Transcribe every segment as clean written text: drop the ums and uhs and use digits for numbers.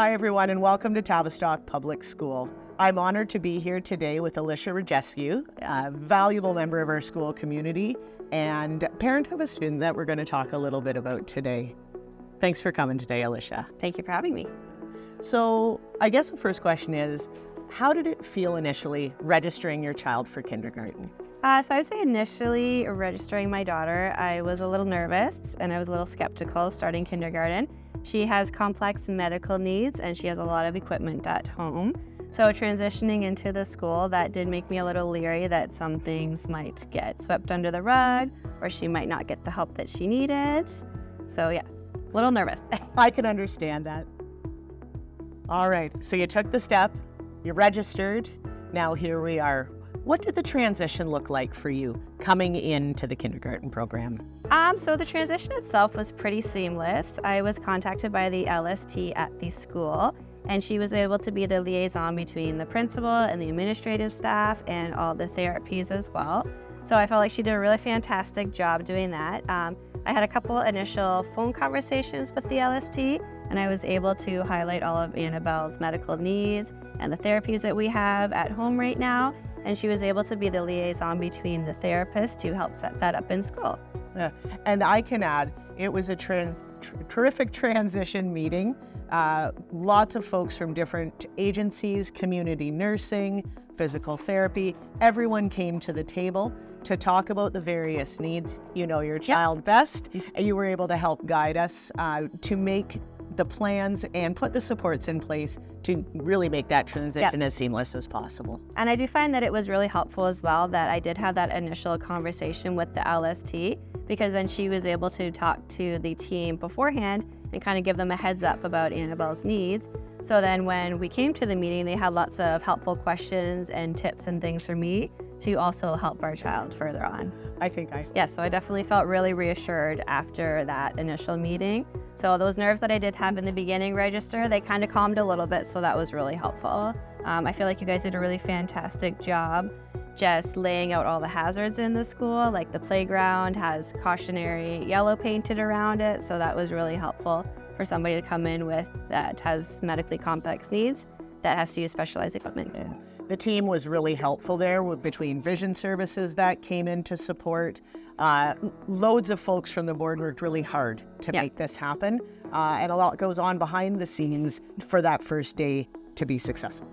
Hi, everyone, and welcome to Tavistock Public School. I'm honored to be here today with Alicia Regescu, a valuable member of our school community and parent of a student that we're going to talk a little bit about today. Thanks for coming today, Alicia. Thank you for having me. So I guess the first question is, how did it feel initially registering your child for kindergarten? So I would say initially registering my daughter, I was a little nervous and I was a little skeptical starting kindergarten. She has complex medical needs and she has a lot of equipment at home. So transitioning into the school, that did make me a little leery that some things might get swept under the rug or she might not get the help that she needed. So yes, a little nervous. I can understand that. All right, so you took the step, you registered, now here we are. What did the transition look like for you coming into the kindergarten program? So the transition itself was pretty seamless. I was contacted by the LST at the school, and she was able to be the liaison between the principal and the administrative staff and all the therapies as well. So I felt like she did a really fantastic job doing that. I had a couple initial phone conversations with the LST, and I was able to highlight all of Annabelle's medical needs and the therapies that we have at home right now. And she was able to be the liaison between the therapist to help set that up in school. And I can add, it was a terrific transition meeting. Lots of folks from different agencies, community nursing, physical therapy, everyone came to the table to talk about the various needs. You know your child best, and you were able to help guide us to make the plans and put the supports in place to really make that transition as seamless as possible. And I do find that it was really helpful as well that I did have that initial conversation with the LST, because then she was able to talk to the team beforehand and kind of give them a heads up about Annabelle's needs. So then when we came to the meeting, they had lots of helpful questions and tips and things for me to also help our child further on. So I definitely felt really reassured after that initial meeting. So those nerves that I did have in the beginning register, they kind of calmed a little bit, so that was really helpful. I feel like you guys did a really fantastic job just laying out all the hazards in the school, like the playground has cautionary yellow painted around it, so that was really helpful for somebody to come in with that has medically complex needs that has to use specialized equipment. Yeah. The team was really helpful there between vision services that came in to support. Loads of folks from the board worked really hard to make this happen. And a lot goes on behind the scenes for that first day to be successful.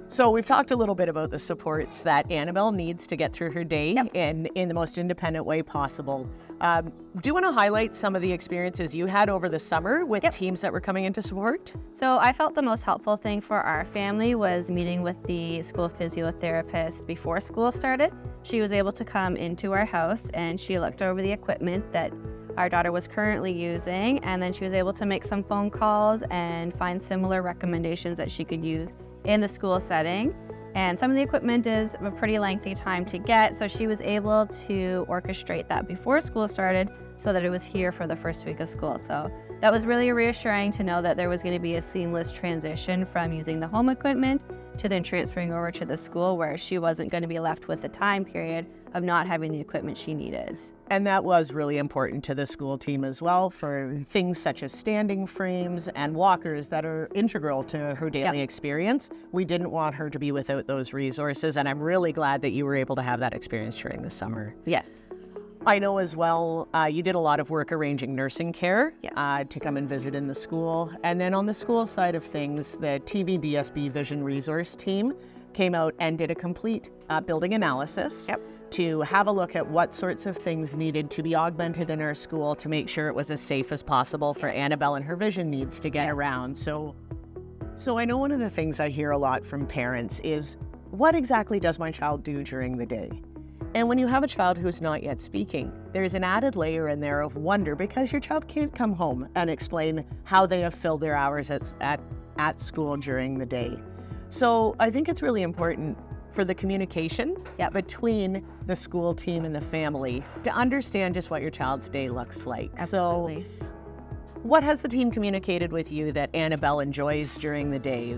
So we've talked a little bit about the supports that Annabelle needs to get through her day in the most independent way possible. Do you want to highlight some of the experiences you had over the summer with teams that were coming into support? So I felt the most helpful thing for our family was meeting with the school physiotherapist before school started. She was able to come into our house and she looked over the equipment that our daughter was currently using, and then she was able to make some phone calls and find similar recommendations that she could use in the school setting. And some of the equipment is a pretty lengthy time to get, so she was able to orchestrate that before school started so that it was here for the first week of school. So that was really reassuring to know that there was going to be a seamless transition from using the home equipment to then transferring over to the school, where she wasn't going to be left with the time period of not having the equipment she needed. And that was really important to the school team as well, for things such as standing frames and walkers that are integral to her daily experience. We didn't want her to be without those resources, and I'm really glad that you were able to have that experience during the summer. Yes. I know as well, you did a lot of work arranging nursing care to come and visit in the school. And then on the school side of things, the TVDSB Vision Resource Team came out and did a complete building analysis to have a look at what sorts of things needed to be augmented in our school to make sure it was as safe as possible for Annabelle and her vision needs to get around. So I know one of the things I hear a lot from parents is, what exactly does my child do during the day? And when you have a child who's not yet speaking, there's an added layer in there of wonder, because your child can't come home and explain how they have filled their hours at school during the day. So I think it's really important for the communication between the school team and the family to understand just what your child's day looks like. Absolutely. So what has the team communicated with you that Annabelle enjoys during the day?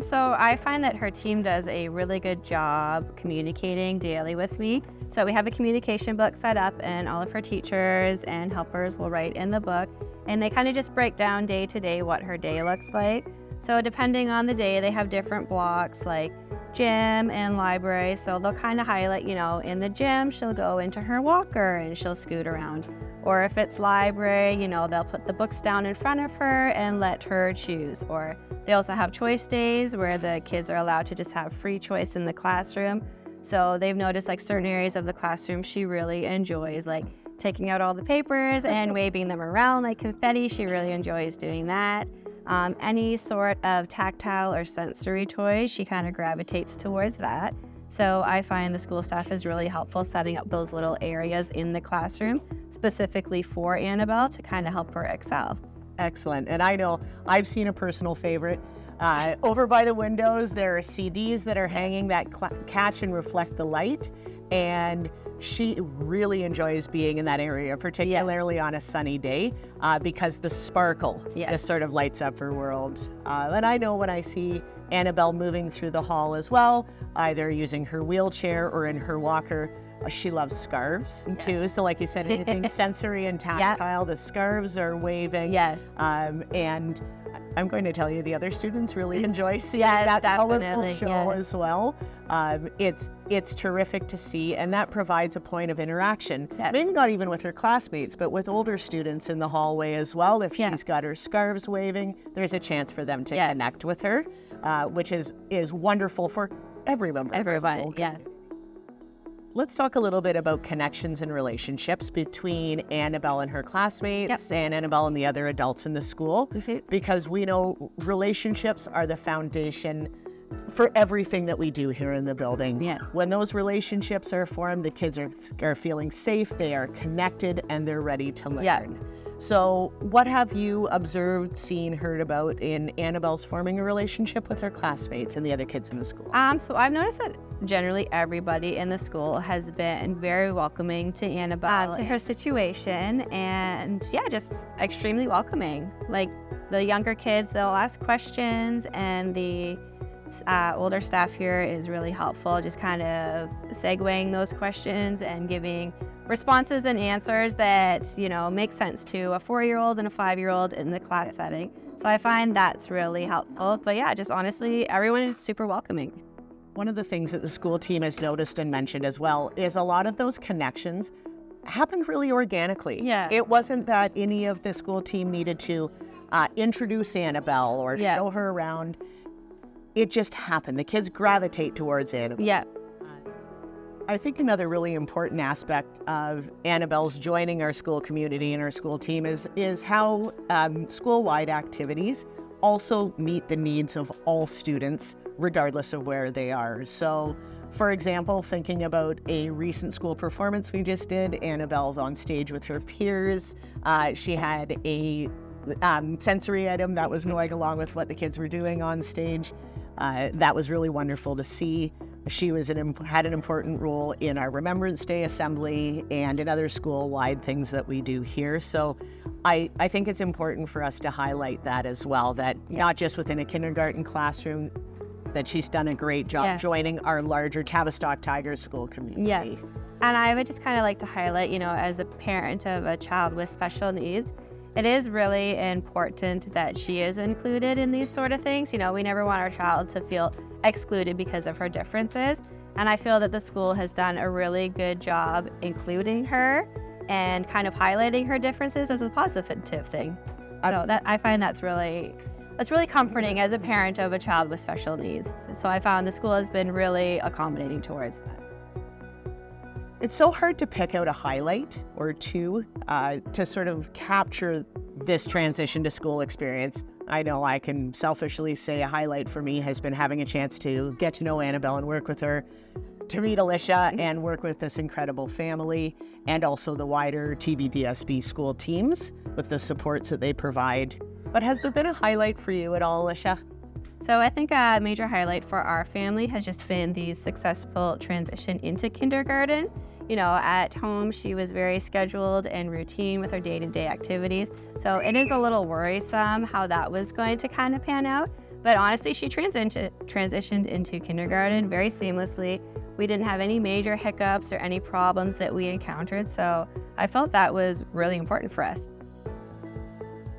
So I find that her team does a really good job communicating daily with me. So we have a communication book set up, and all of her teachers and helpers will write in the book. And they kind of just break down day to day what her day looks like. So depending on the day, they have different blocks like gym and library. So they'll kind of highlight, in the gym, she'll go into her walker and she'll scoot around. Or if it's library, they'll put the books down in front of her and let her choose. Or they also have choice days where the kids are allowed to just have free choice in the classroom. So they've noticed like certain areas of the classroom she really enjoys, like taking out all the papers and waving them around like confetti. She really enjoys doing that. Any sort of tactile or sensory toys, she kind of gravitates towards that. So I find the school staff is really helpful setting up those little areas in the classroom specifically for Annabelle to kind of help her excel. Excellent. And I know I've seen a personal favorite. Over by the windows, there are CDs that are hanging that catch and reflect the light. And she really enjoys being in that area, particularly on a sunny day, because the sparkle just sort of lights up her world. And I know when I see Annabelle moving through the hall as well, either using her wheelchair or in her walker, she loves scarves too. So like you said, anything sensory and tactile, the scarves are waving. And I'm going to tell you, the other students really enjoy seeing that colorful show as well. It's terrific to see, and that provides a point of interaction. Maybe not even with her classmates, but with older students in the hallway as well. If she's got her scarves waving, there's a chance for them to connect with her, which is wonderful for every member of the school community. Let's talk a little bit about connections and relationships between Annabelle and her classmates and Annabelle and the other adults in the school, because we know relationships are the foundation for everything that we do here in the building. When those relationships are formed, the kids are feeling safe, they are connected, and they're ready to learn. So what have you observed, seen, heard about in Annabelle's forming a relationship with her classmates and the other kids in the school? So I've noticed that generally everybody in the school has been very welcoming to Annabelle, to her situation, and just extremely welcoming. Like the younger kids, they'll ask questions, and the older staff here is really helpful, just kind of segueing those questions and giving responses and answers that, make sense to a 4-year-old and a 5-year-old in the class setting. So I find that's really helpful. But just honestly, everyone is super welcoming. One of the things that the school team has noticed and mentioned as well is a lot of those connections happened really organically. It wasn't that any of the school team needed to introduce Annabelle or show her around. It just happened. The kids gravitate towards Annabelle. I think another really important aspect of Annabelle's joining our school community and our school team is how school-wide activities also meet the needs of all students, regardless of where they are. So, for example, thinking about a recent school performance we just did, Annabelle's on stage with her peers. She had a sensory item that was going along with what the kids were doing on stage. That was really wonderful to see. She had an important role in our Remembrance Day assembly and in other school-wide things that we do here. So I think it's important for us to highlight that as well, that not just within a kindergarten classroom, that she's done a great job joining our larger Tavistock Tigers school community. And I would just kind of like to highlight, as a parent of a child with special needs, it is really important that she is included in these sort of things. We never want our child to feel excluded because of her differences. And I feel that the school has done a really good job including her and kind of highlighting her differences as a positive thing. So I find that's really comforting as a parent of a child with special needs. So I found the school has been really accommodating towards that. It's so hard to pick out a highlight or two to sort of capture this transition to school experience. I know I can selfishly say a highlight for me has been having a chance to get to know Annabelle and work with her, to meet Alicia and work with this incredible family, and also the wider TVDSB school teams with the supports that they provide. But has there been a highlight for you at all, Alicia? So I think a major highlight for our family has just been the successful transition into kindergarten. At home, she was very scheduled and routine with her day-to-day activities. So it is a little worrisome how that was going to kind of pan out. But honestly, she transitioned into kindergarten very seamlessly. We didn't have any major hiccups or any problems that we encountered. So I felt that was really important for us.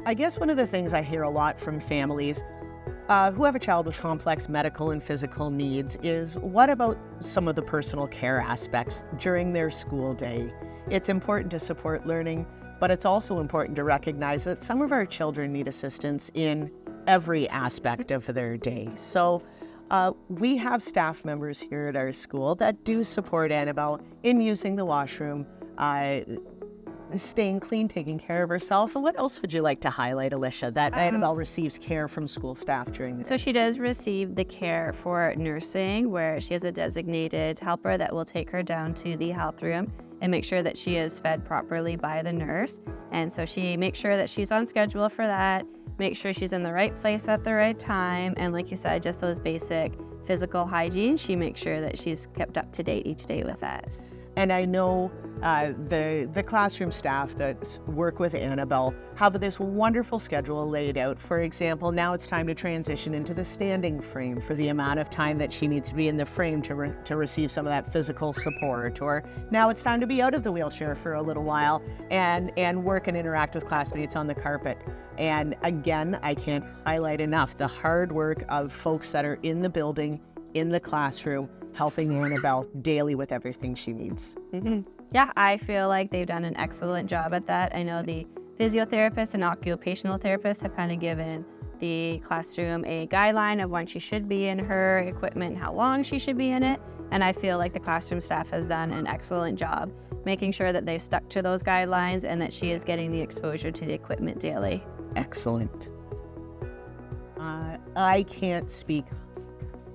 I guess one of the things I hear a lot from families who have a child with complex medical and physical needs is, what about some of the personal care aspects during their school day? It's important to support learning, but it's also important to recognize that some of our children need assistance in every aspect of their day. So we have staff members here at our school that do support Annabelle in using the washroom, staying clean, taking care of herself. And what else would you like to highlight, Alicia, that Annabelle receives care from school staff during the day? So she does receive the care for nursing, where she has a designated helper that will take her down to the health room and make sure that she is fed properly by the nurse. And so she makes sure that she's on schedule for that, make sure she's in the right place at the right time. And like you said, just those basic physical hygiene, she makes sure that she's kept up to date each day with that. And I know the classroom staff that work with Annabelle have this wonderful schedule laid out. For example, now it's time to transition into the standing frame for the amount of time that she needs to be in the frame to receive some of that physical support. Or now it's time to be out of the wheelchair for a little while and work and interact with classmates on the carpet. And again, I can't highlight enough the hard work of folks that are in the building, in the classroom, helping Annabelle daily with everything she needs. Yeah, I feel like they've done an excellent job at that. I know the physiotherapists and occupational therapists have kind of given the classroom a guideline of when she should be in her equipment, how long she should be in it. And I feel like the classroom staff has done an excellent job making sure that they've stuck to those guidelines and that she is getting the exposure to the equipment daily. Excellent. I can't speak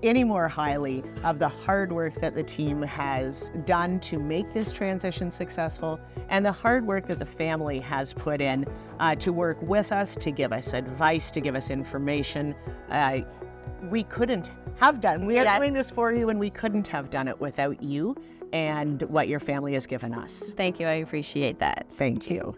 any more highly of the hard work that the team has done to make this transition successful, and the hard work that the family has put in to work with us, to give us advice, to give us information. We couldn't have done. We are doing this for you, and we couldn't have done it without you and what your family has given us. Thank you. I appreciate that. Thank you.